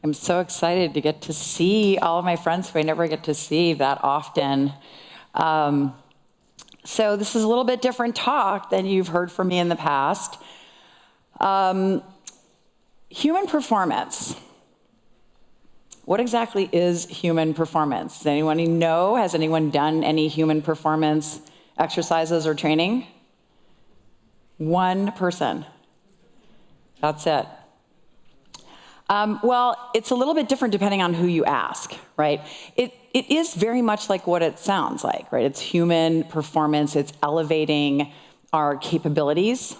I'm so excited to get to see all of my friends who I never get to see that often. So this is a little bit different talk than you've heard from me in the past. Human performance. What exactly is human performance? Does anyone know? Has anyone done any human performance exercises or training? One person. That's it. Well, it's a little bit different depending on who you ask, right? It is very much like what it sounds like, right? It's human performance, it's elevating our capabilities.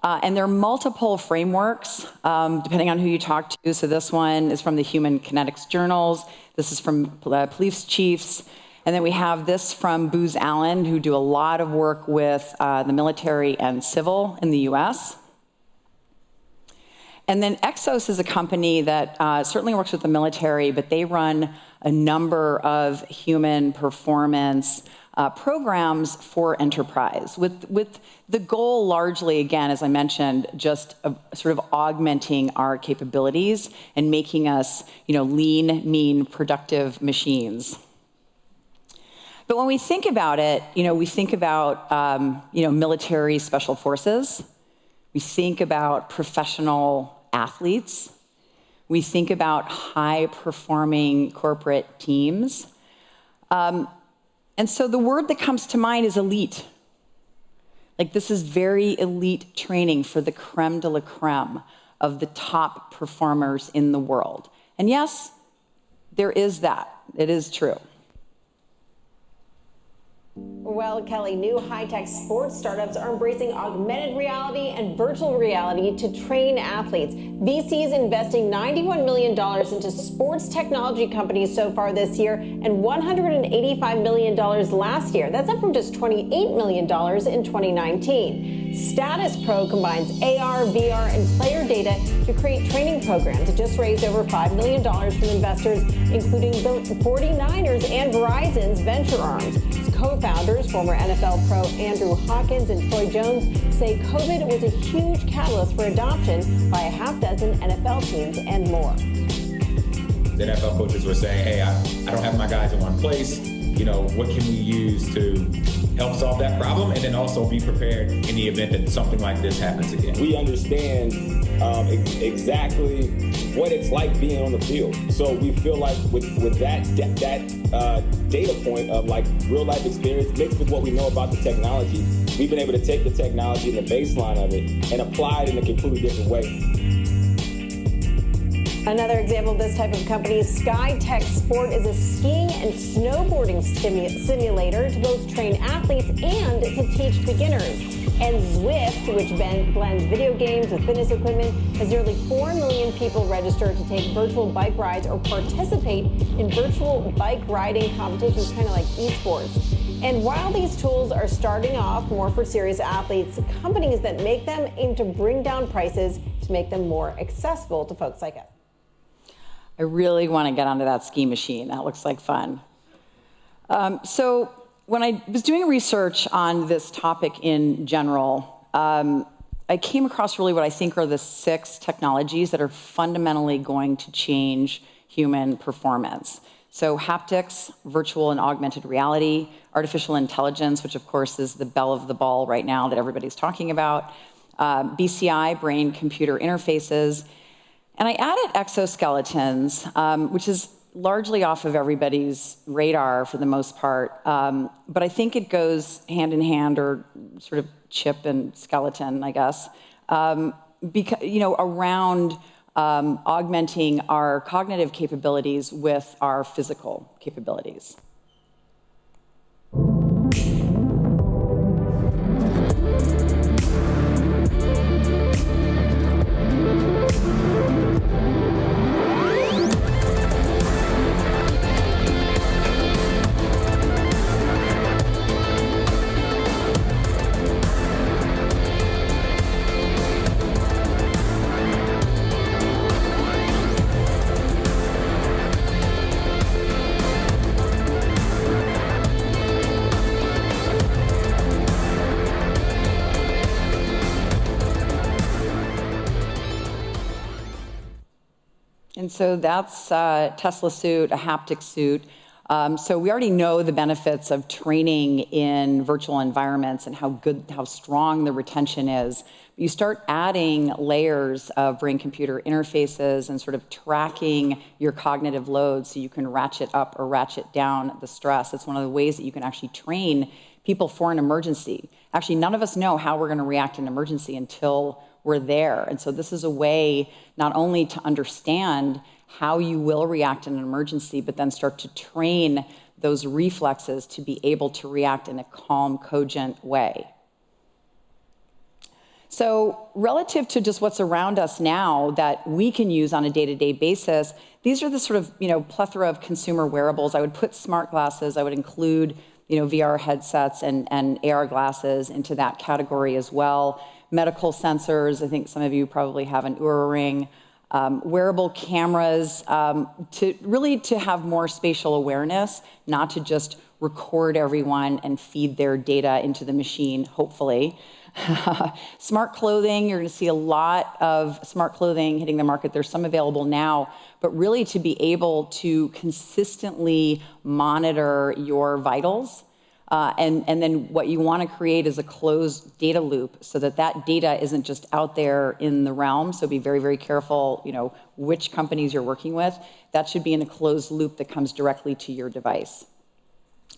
And there are multiple frameworks, depending on who you talk to. So this one is from the Human Kinetics Journals. This is from police chiefs. And then we have this from Booz Allen, who do a lot of work with the military and civil in the US. And then Exos is a company that certainly works with the military, but they run a number of human performance programs for enterprise, with the goal largely, again, as I mentioned, just sort of augmenting our capabilities and making us, lean, mean, productive machines. But when we think about it, we think about, military special forces. We think about professional athletes. We think about high-performing corporate teams. And so the word that comes to mind is elite. Like, this is very elite training for the creme de la creme of the top performers in the world. And yes, there is that. It is true. Well, Kelly, new high-tech sports startups are embracing augmented reality and virtual reality to train athletes. VC's investing $91 million into sports technology companies so far this year and $185 million last year. That's up from just $28 million in 2019. Status Pro combines AR, VR, and player data to create training programs. It just raised over $5 million from investors, including the 49ers and Verizon's venture arms. Co-founders, former NFL pro Andrew Hawkins and Troy Jones, say COVID was a huge catalyst for adoption by a half dozen NFL teams and more. The NFL coaches were saying, hey, I don't have my guys in one place. What can we use to help solve that problem and then also be prepared in the event that something like this happens again? We understand exactly what it's like being on the field. So we feel like with that data point of like real life experience mixed with what we know about the technology, we've been able to take the technology and the baseline of it and apply it in a completely different way. Another example of this type of company, SkyTech Sport, is a skiing and snowboarding simulator to both train athletes and to teach beginners. And Zwift, which blends video games with fitness equipment, has nearly 4 million people registered to take virtual bike rides or participate in virtual bike riding competitions, kind of like esports. And while these tools are starting off more for serious athletes, companies that make them aim to bring down prices to make them more accessible to folks like us. I really want to get onto that ski machine. That looks like fun. So when I was doing research on this topic in general, I came across really what I think are the 6 technologies that are fundamentally going to change human performance. So haptics, virtual and augmented reality, artificial intelligence, which of course is the belle of the ball right now that everybody's talking about, BCI, brain-computer interfaces, and I added exoskeletons, which is largely off of everybody's radar for the most part, but I think it goes hand in hand, or sort of chip and skeleton, I guess, because, around augmenting our cognitive capabilities with our physical capabilities. And so that's a Tesla suit, a haptic suit. So we already know the benefits of training in virtual environments and how strong the retention is. You start adding layers of brain-computer interfaces and sort of tracking your cognitive load so you can ratchet up or ratchet down the stress. It's one of the ways that you can actually train people for an emergency. Actually, none of us know how we're going to react in an emergency until we're there. And so this is a way not only to understand how you will react in an emergency, but then start to train those reflexes to be able to react in a calm, cogent way. So relative to just what's around us now that we can use on a day-to-day basis, these are the sort of, plethora of consumer wearables. I would put smart glasses, I would include, VR headsets and AR glasses into that category as well. Medical sensors, I think some of you probably have an Oura Ring. Wearable cameras, to have more spatial awareness, not to just record everyone and feed their data into the machine, hopefully. Smart clothing, you're going to see a lot of smart clothing hitting the market. There's some available now, but really to be able to consistently monitor your vitals. And then what you want to create is a closed data loop so that data isn't just out there in the realm. So be very, very careful, which companies you're working with. That should be in a closed loop that comes directly to your device.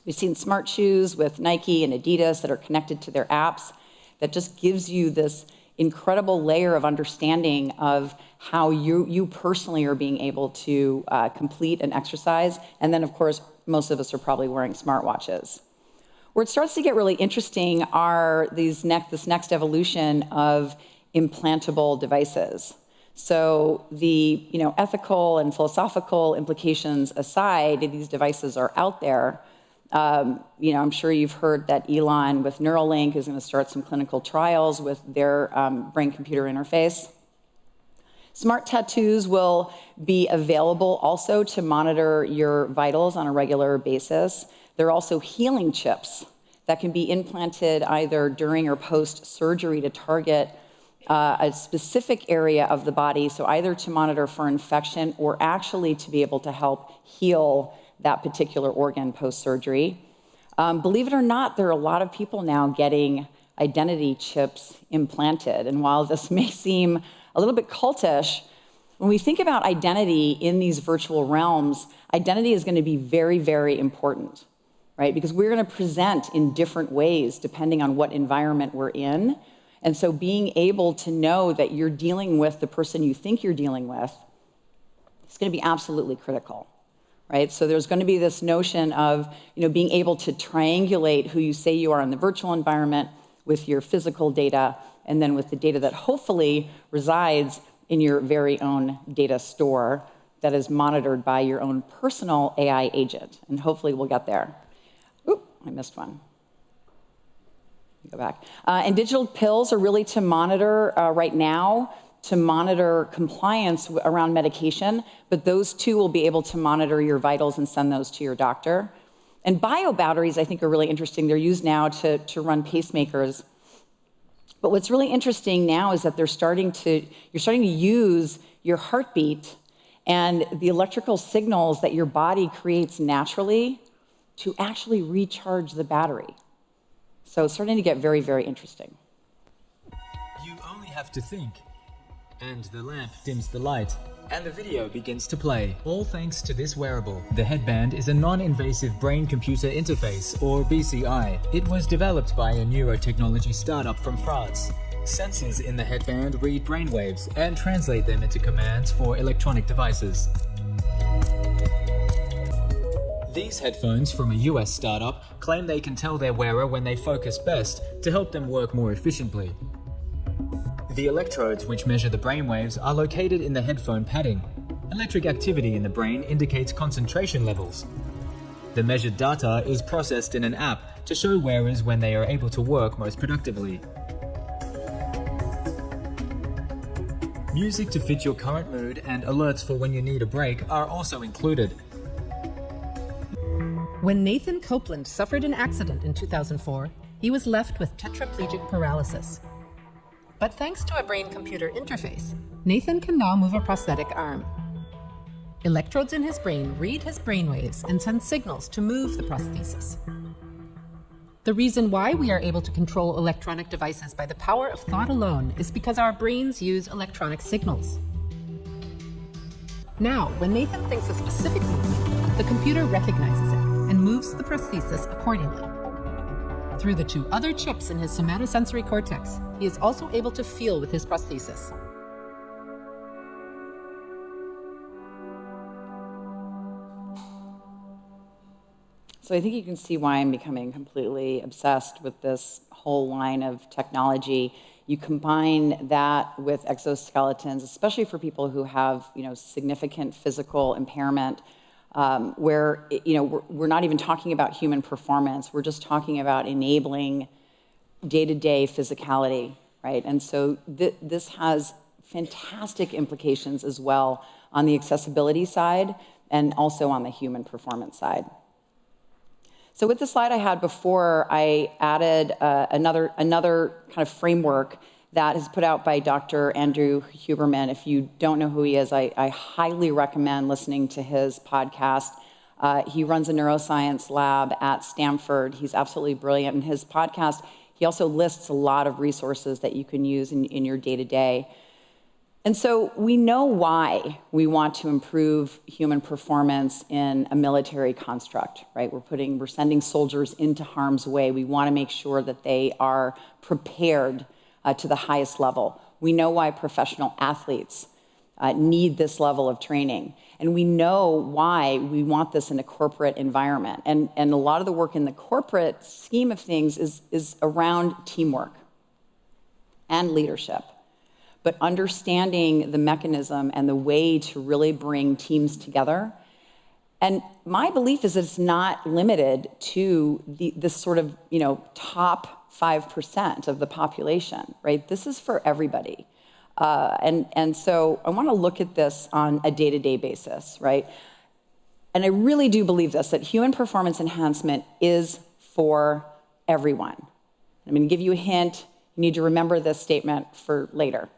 We've seen smart shoes with Nike and Adidas that are connected to their apps. That just gives you this incredible layer of understanding of how you personally are being able to complete an exercise. And then, of course, most of us are probably wearing smartwatches. Where it starts to get really interesting are this next evolution of implantable devices. So the ethical and philosophical implications aside, these devices are out there. I'm sure you've heard that Elon with Neuralink is going to start some clinical trials with their brain-computer interface. Smart tattoos will be available also to monitor your vitals on a regular basis. There are also healing chips that can be implanted either during or post-surgery to target a specific area of the body, so either to monitor for infection or actually to be able to help heal that particular organ post-surgery. Believe it or not, there are a lot of people now getting identity chips implanted. And while this may seem a little bit cultish, when we think about identity in these virtual realms, identity is going to be very, very important, right? Because we're going to present in different ways depending on what environment we're in. And so being able to know that you're dealing with the person you think you're dealing with is going to be absolutely critical. Right? So there's going to be this notion of being able to triangulate who you say you are in the virtual environment with your physical data, and then with the data that hopefully resides in your very own data store that is monitored by your own personal AI agent. And hopefully we'll get there. Oop, I missed one. Go back. And digital pills are really to monitor right now, to monitor compliance around medication, but those two will be able to monitor your vitals and send those to your doctor. And bio batteries, I think, are really interesting. They're used now to run pacemakers. But what's really interesting now is that you're starting to use your heartbeat and the electrical signals that your body creates naturally to actually recharge the battery. So it's starting to get very, very interesting. You only have to think. And the lamp dims the light, and the video begins to play, all thanks to this wearable. The headband is a non-invasive brain-computer interface, or BCI. It was developed by a neurotechnology startup from France. Sensors in the headband read brainwaves and translate them into commands for electronic devices. These headphones from a US startup claim they can tell their wearer when they focus best to help them work more efficiently. The electrodes which measure the brainwaves are located in the headphone padding. Electric activity in the brain indicates concentration levels. The measured data is processed in an app to show wearers when they are able to work most productively. Music to fit your current mood and alerts for when you need a break are also included. When Nathan Copeland suffered an accident in 2004, he was left with tetraplegic paralysis. But thanks to a brain-computer interface, Nathan can now move a prosthetic arm. Electrodes in his brain read his brainwaves and send signals to move the prosthesis. The reason why we are able to control electronic devices by the power of thought alone is because our brains use electronic signals. Now, when Nathan thinks a specific movement, the computer recognizes it and moves the prosthesis accordingly. Through the two other chips in his somatosensory cortex, he is also able to feel with his prosthesis. So I think you can see why I'm becoming completely obsessed with this whole line of technology. You combine that with exoskeletons, especially for people who have, significant physical impairment, where, we're not even talking about human performance. We're just talking about enabling day-to-day physicality, right? And so this has fantastic implications as well on the accessibility side and also on the human performance side. So with the slide I had before, I added another kind of framework that is put out by Dr. Andrew Huberman. If you don't know who he is, I highly recommend listening to his podcast. He runs a neuroscience lab at Stanford. He's absolutely brilliant. In his podcast, he also lists a lot of resources that you can use in your day-to-day. And so we know why we want to improve human performance in a military construct, right? We're sending soldiers into harm's way. We want to make sure that they are prepared to the highest level. We know why professional athletes need this level of training. And we know why we want this in a corporate environment. And a lot of the work in the corporate scheme of things is around teamwork and leadership. But understanding the mechanism and the way to really bring teams together. And my belief is that it's not limited to this sort of, top 5% of the population, right? This is for everybody. And so I want to look at this on a day-to-day basis, right? And I really do believe this, that human performance enhancement is for everyone. I'm going to give you a hint. You need to remember this statement for later.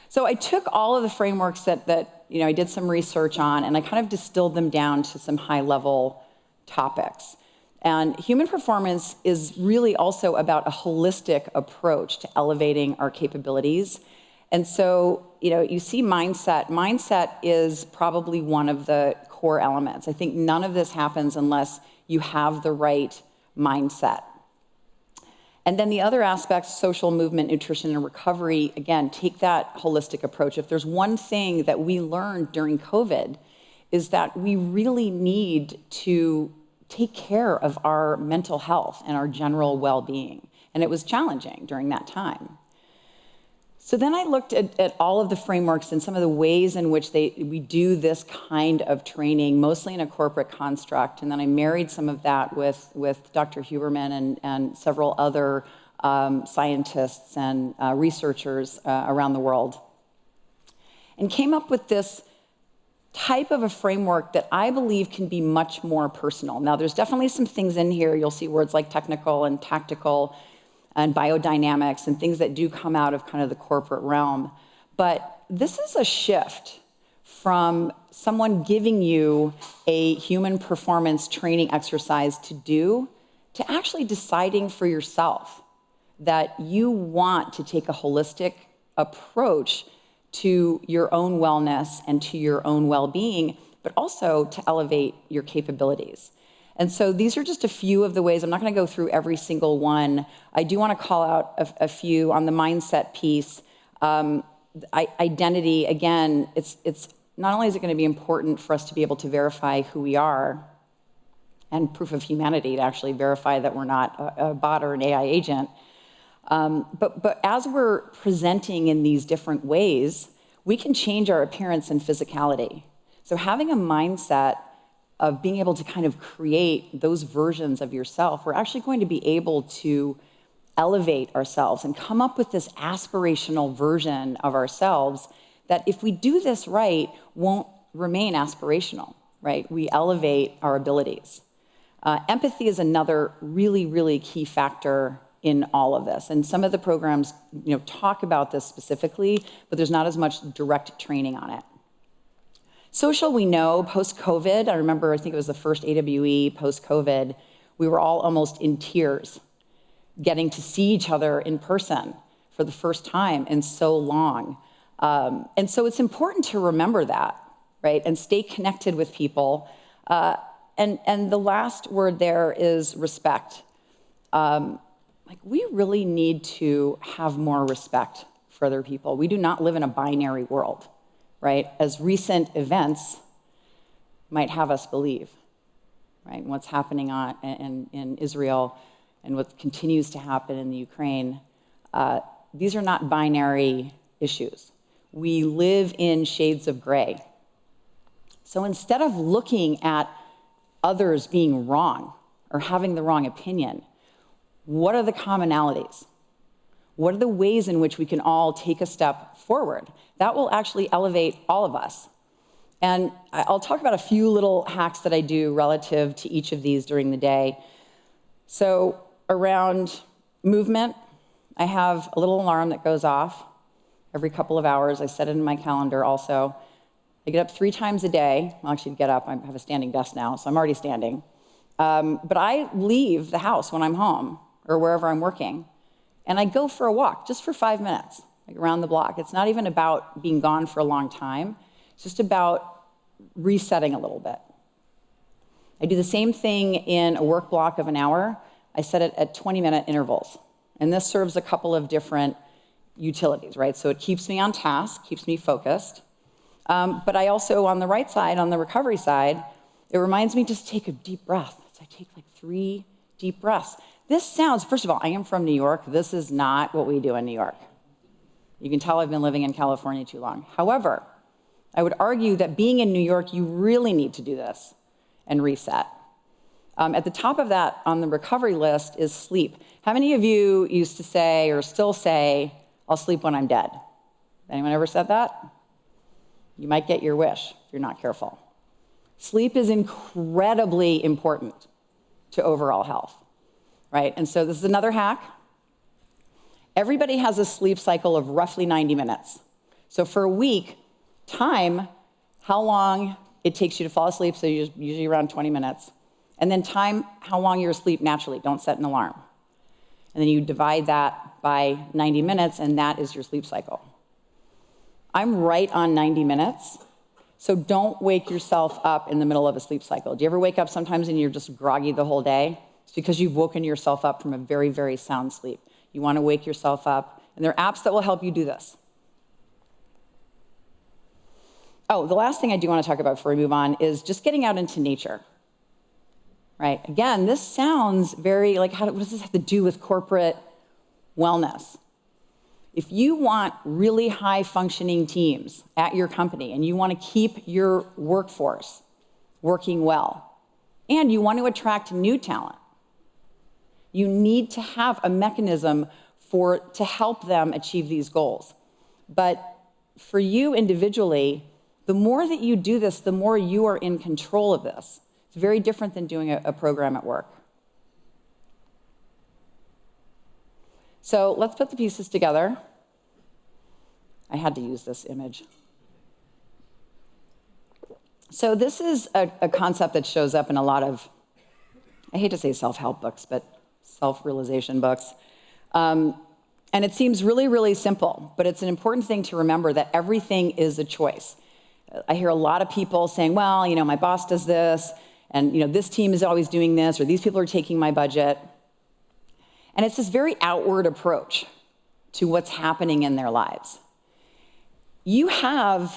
So I took all of the frameworks that I did some research on, and I kind of distilled them down to some high-level topics. And human performance is really also about a holistic approach to elevating our capabilities. And so, you see mindset. Mindset is probably one of the core elements. I think none of this happens unless you have the right mindset. And then the other aspects, social movement, nutrition, and recovery, again, take that holistic approach. If there's one thing that we learned during COVID, is that we really need to take care of our mental health and our general well-being. And it was challenging during that time. So then I looked at all of the frameworks and some of the ways in which we do this kind of training, mostly in a corporate construct. And then I married some of that with Dr. Huberman and several other scientists and researchers around the world. And came up with this type of a framework that I believe can be much more personal. Now, there's definitely some things in here. You'll see words like technical and tactical and biodynamics and things that do come out of kind of the corporate realm. But this is a shift from someone giving you a human performance training exercise to do, to actually deciding for yourself that you want to take a holistic approach to your own wellness and to your own well-being, but also to elevate your capabilities. And so these are just a few of the ways. I'm not going to go through every single one. I do want to call out a few on the mindset piece. Identity, again, it's not only is it going to be important for us to be able to verify who we are, and proof of humanity to actually verify that we're not a bot or an AI agent, but as we're presenting in these different ways, we can change our appearance and physicality. So having a mindset of being able to kind of create those versions of yourself, we're actually going to be able to elevate ourselves and come up with this aspirational version of ourselves that, if we do this right, won't remain aspirational, right? We elevate our abilities. Empathy is another really, really key factor in all of this. And some of the programs, talk about this specifically, but there's not as much direct training on it. Social, we know, post-COVID, I think it was the first AWE post-COVID, we were all almost in tears, getting to see each other in person for the first time in so long. And so it's important to remember that, right? And stay connected with people. And the last word there is respect. We really need to have more respect for other people. We do not live in a binary world, right? As recent events might have us believe, right? And what's happening in Israel and what continues to happen in the Ukraine, these are not binary issues. We live in shades of gray. So instead of looking at others being wrong or having the wrong opinion, what are the commonalities? What are the ways in which we can all take a step forward? That will actually elevate all of us. And I'll talk about a few little hacks that I do relative to each of these during the day. So around movement, I have a little alarm that goes off every couple of hours. I set it in my calendar also. I get up 3 times a day. Well, actually, get up. I have a standing desk now, so I'm already standing. But I leave the house when I'm home or wherever I'm working, and I go for a walk just for 5 minutes, around the block. It's not even about being gone for a long time. It's just about resetting a little bit. I do the same thing in a work block of an hour. I set it at 20-minute intervals. And this serves a couple of different utilities, right? So it keeps me on task, keeps me focused. But I also, on the right side, on the recovery side, it reminds me just to take a deep breath. So I take 3 deep breaths. This sounds, first of all, I am from New York. This is not what we do in New York. You can tell I've been living in California too long. However, I would argue that being in New York, you really need to do this and reset. At the top of that on the recovery list is sleep. How many of you used to say or still say, I'll sleep when I'm dead? Anyone ever said that? You might get your wish if you're not careful. Sleep is incredibly important to overall health, right? And so this is another hack. Everybody has a sleep cycle of roughly 90 minutes. So for a week, time, how long it takes you to fall asleep, so usually around 20 minutes. And then time, how long you're asleep naturally. Don't set an alarm. And then you divide that by 90 minutes, and that is your sleep cycle. I'm right on 90 minutes, so don't wake yourself up in the middle of a sleep cycle. Do you ever wake up sometimes and you're just groggy the whole day? It's because you've woken yourself up from a very, very sound sleep. You want to wake yourself up, and there are apps that will help you do this. Oh, the last thing I do want to talk about before we move on is just getting out into nature, right? Again, this sounds very what does this have to do with corporate wellness? If you want really high-functioning teams at your company and you want to keep your workforce working well, and you want to attract new talent, you need to have a mechanism to help them achieve these goals. But for you individually, the more that you do this, the more you are in control of this. It's very different than doing a program at work. So let's put the pieces together. I had to use this image. So this is a concept that shows up in a lot of, I hate to say self-help books, but self-realization books. And it seems really, really simple, but it's an important thing to remember that everything is a choice. I hear a lot of people saying, well, my boss does this, and this team is always doing this, or these people are taking my budget. And it's this very outward approach to what's happening in their lives. You can't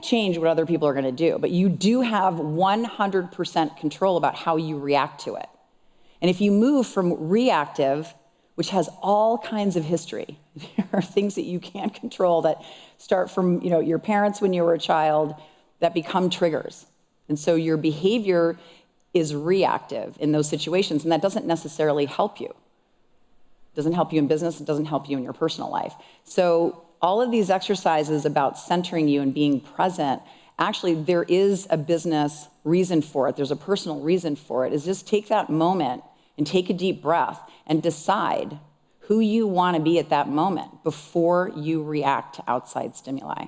change what other people are going to do, but you do have 100% control about how you react to it. And if you move from reactive, which has all kinds of history, there are things that you can't control that start from your parents when you were a child that become triggers. And so your behavior is reactive in those situations, and that doesn't necessarily help you. It doesn't help you in business, it doesn't help you in your personal life. So all of these exercises about centering you and being present, actually there is a business reason for it, there's a personal reason for it, is just take that moment and take a deep breath and decide who you want to be at that moment before you react to outside stimuli.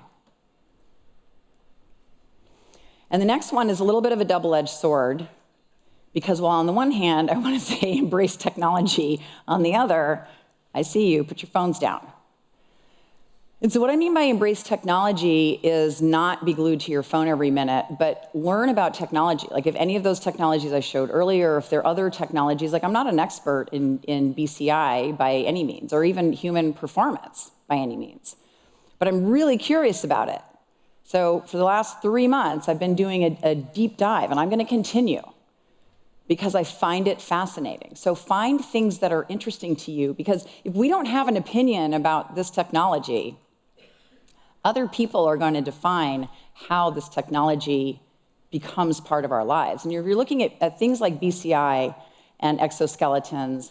And the next one is a little bit of a double-edged sword, because while on the one hand, I want to say embrace technology, on the other, I see you, put your phones down. And so what I mean by embrace technology is not be glued to your phone every minute, but learn about technology. Like if any of those technologies I showed earlier, if there are other technologies, like I'm not an expert in BCI by any means, or even human performance by any means, but I'm really curious about it. So for the last 3 months, I've been doing a deep dive, and I'm going to continue because I find it fascinating. So find things that are interesting to you, because if we don't have an opinion about this technology, other people are going to define how this technology becomes part of our lives. And if you're looking at things like BCI and exoskeletons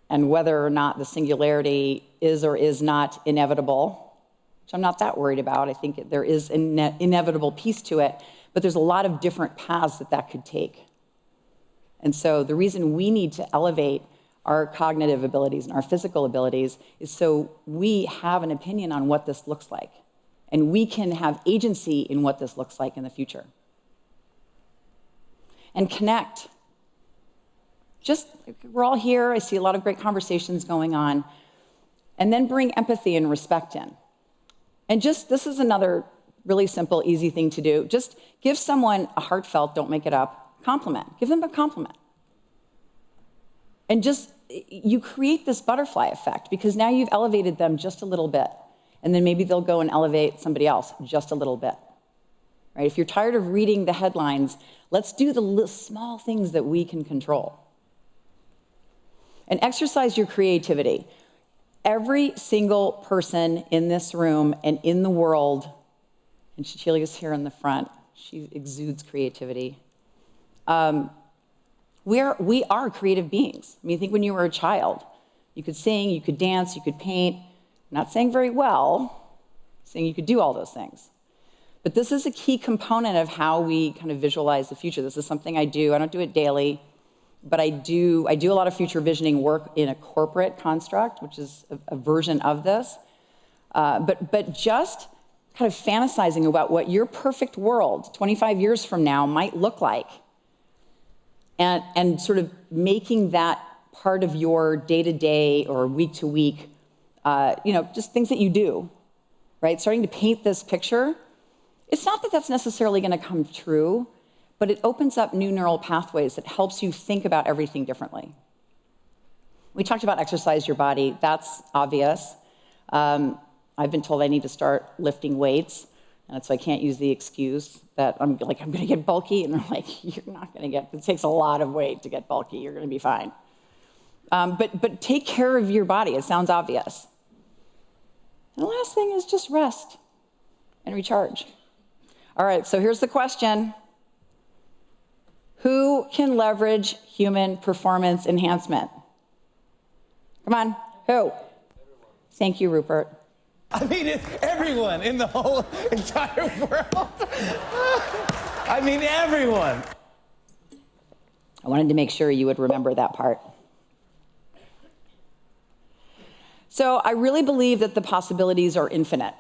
and whether or not the singularity is or is not inevitable, which I'm not that worried about. I think there is an inevitable piece to it, but there's a lot of different paths that could take. And so the reason we need to elevate our cognitive abilities and our physical abilities is so we have an opinion on what this looks like, and we can have agency in what this looks like in the future. And connect. We're all here, I see a lot of great conversations going on, and then bring empathy and respect in. And this is another really simple, easy thing to do. Just give someone a heartfelt, don't make it up, compliment. Give them a compliment. And you create this butterfly effect, because now you've elevated them just a little bit. And then maybe they'll go and elevate somebody else just a little bit. Right? If you're tired of reading the headlines, let's do the small things that we can control. And exercise your creativity. Every single person in this room and in the world, and Cecilia's here in the front, she exudes creativity. We are creative beings. I mean, think when you were a child, you could sing, you could dance, you could paint. I'm not saying very well, saying you could do all those things. But this is a key component of how we kind of visualize the future. This is something I do. I don't do it daily, but I do a lot of future visioning work in a corporate construct, which is a version of this. But just kind of fantasizing about what your perfect world 25 years from now might look like, and sort of making that part of your day-to-day or week-to-week, just things that you do, right? Starting to paint this picture. It's not that that's necessarily going to come true, but it opens up new neural pathways that helps you think about everything differently. We talked about exercise your body. That's obvious. I've been told I need to start lifting weights. And so I can't use the excuse that I'm going to get bulky. And they're like, you're not going to it takes a lot of weight to get bulky. You're going to be fine. But take care of your body. It sounds obvious. And the last thing is just rest and recharge. All right, so here's the question. Who can leverage human performance enhancement? Come on, who? Thank you, Rupert. I mean, it's everyone in the whole entire world. I mean, everyone. I wanted to make sure you would remember that part. So I really believe that the possibilities are infinite.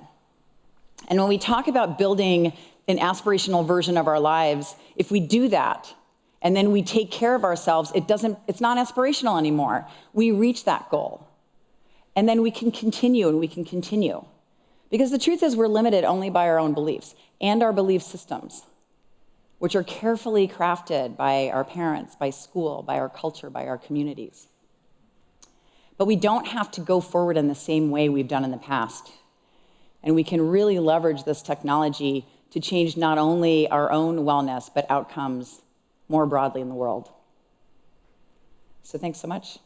And when we talk about building an aspirational version of our lives, if we do that, and then we take care of ourselves, it's not aspirational anymore. We reach that goal. And then we can continue and we can continue. Because the truth is we're limited only by our own beliefs and our belief systems, which are carefully crafted by our parents, by school, by our culture, by our communities. But we don't have to go forward in the same way we've done in the past. And we can really leverage this technology to change not only our own wellness, but outcomes more broadly in the world. So thanks so much.